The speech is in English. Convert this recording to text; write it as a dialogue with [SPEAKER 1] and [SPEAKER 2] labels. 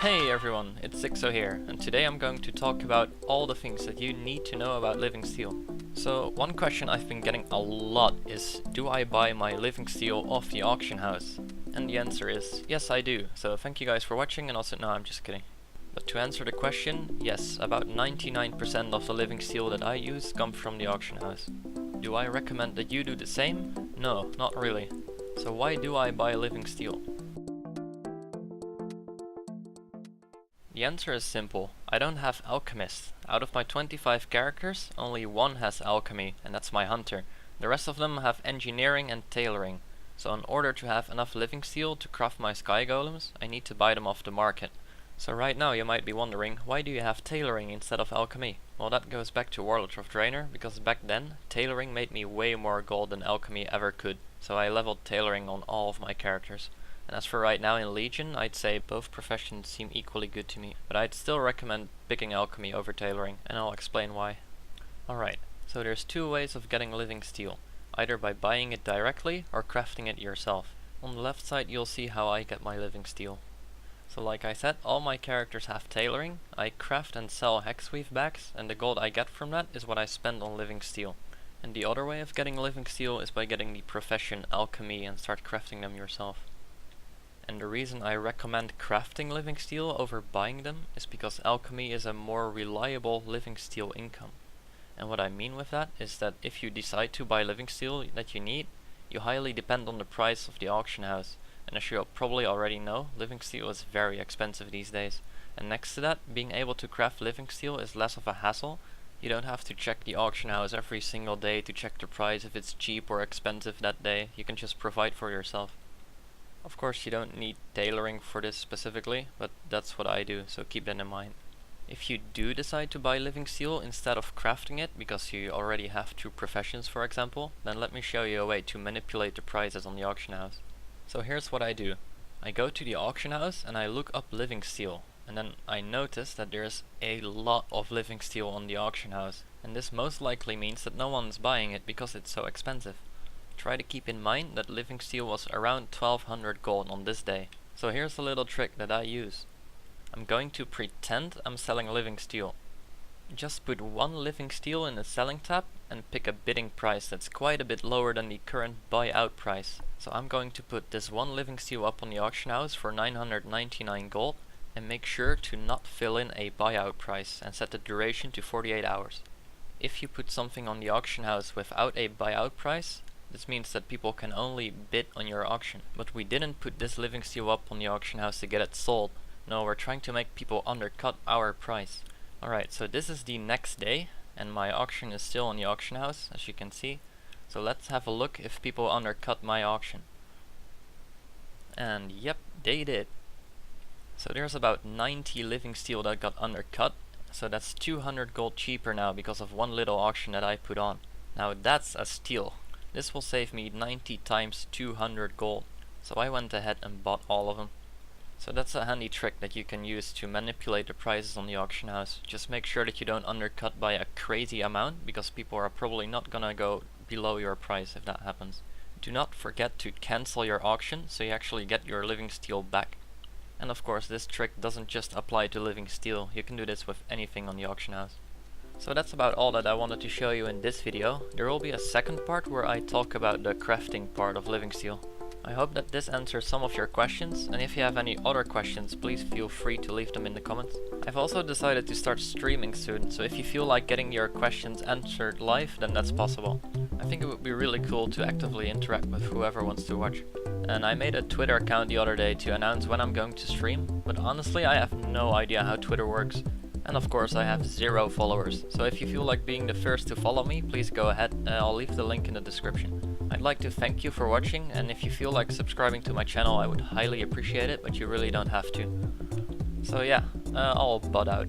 [SPEAKER 1] Hey everyone, it's Zixo here, and today I'm going to talk about all the things that you need to know about living steel. So one question I've been getting a lot is, do I buy my living steel off the auction house? And the answer is, yes I do. So thank you guys for watching, and also, no, I'm just kidding. But to answer the question, yes, about 99% of the living steel that I use comes from the auction house. Do I recommend that you do the same? No, not really. So why do I buy living steel? The answer is simple. I don't have alchemists. Out of my 25 characters, only one has alchemy, and that's my hunter. The rest of them have engineering and tailoring. So in order to have enough living steel to craft my sky golems, I need to buy them off the market. So right now you might be wondering, why do you have tailoring instead of alchemy? Well, that goes back to Warlord of Draenor, because back then, tailoring made me way more gold than alchemy ever could. So I leveled tailoring on all of my characters. And as for right now in Legion, I'd say both professions seem equally good to me. But I'd still recommend picking alchemy over tailoring, and I'll explain why. Alright, so there's two ways of getting living steel. Either by buying it directly, or crafting it yourself. On the left side you'll see how I get my living steel. So like I said, all my characters have tailoring. I craft and sell hexweave bags, and the gold I get from that is what I spend on living steel. And the other way of getting living steel is by getting the profession alchemy and start crafting them yourself. And the reason I recommend crafting living steel over buying them is because alchemy is a more reliable living steel income. And what I mean with that is that if you decide to buy living steel that you need, you highly depend on the price of the auction house. And as you probably already know, living steel is very expensive these days. And next to that, being able to craft living steel is less of a hassle. You don't have to check the auction house every single day to check the price if it's cheap or expensive that day. You can just provide for yourself. Of course you don't need tailoring for this specifically, but that's what I do, so keep that in mind. If you do decide to buy living steel instead of crafting it, because you already have two professions for example, then let me show you a way to manipulate the prices on the auction house. So here's what I do. I go to the auction house and I look up living steel, and then I notice that there's a lot of living steel on the auction house, and this most likely means that no one's buying it because it's so expensive. Try to keep in mind that living steel was around 1200 gold on this day. So here's a little trick that I use. I'm going to pretend I'm selling living steel. Just put one living steel in the selling tab and pick a bidding price that's quite a bit lower than the current buyout price. So I'm going to put this one living steel up on the auction house for 999 gold and make sure to not fill in a buyout price and set the duration to 48 hours. If you put something on the auction house without a buyout price, this means that people can only bid on your auction. But we didn't put this living steel up on the auction house to get it sold. No, we're trying to make people undercut our price. Alright, so this is the next day, and my auction is still on the auction house, as you can see. So let's have a look if people undercut my auction. And yep, they did. So there's about 90 living steel that got undercut. So that's 200 gold cheaper now because of one little auction that I put on. Now that's a steal. This will save me 90 times 200 gold. So I went ahead and bought all of them. So that's a handy trick that you can use to manipulate the prices on the auction house. Just make sure that you don't undercut by a crazy amount, because people are probably not gonna go below your price if that happens. Do not forget to cancel your auction so you actually get your living steel back. And of course this trick doesn't just apply to living steel, you can do this with anything on the auction house. So that's about all that I wanted to show you in this video. There will be a second part where I talk about the crafting part of living steel. I hope that this answers some of your questions, and if you have any other questions, please feel free to leave them in the comments. I've also decided to start streaming soon, so if you feel like getting your questions answered live, then that's possible. I think it would be really cool to actively interact with whoever wants to watch. And I made a Twitter account the other day to announce when I'm going to stream, but honestly I have no idea how Twitter works. And of course I have 0 followers, so if you feel like being the first to follow me, please go ahead, I'll leave the link in the description. I'd like to thank you for watching, and if you feel like subscribing to my channel I would highly appreciate it, but you really don't have to. So yeah, I'll butt out.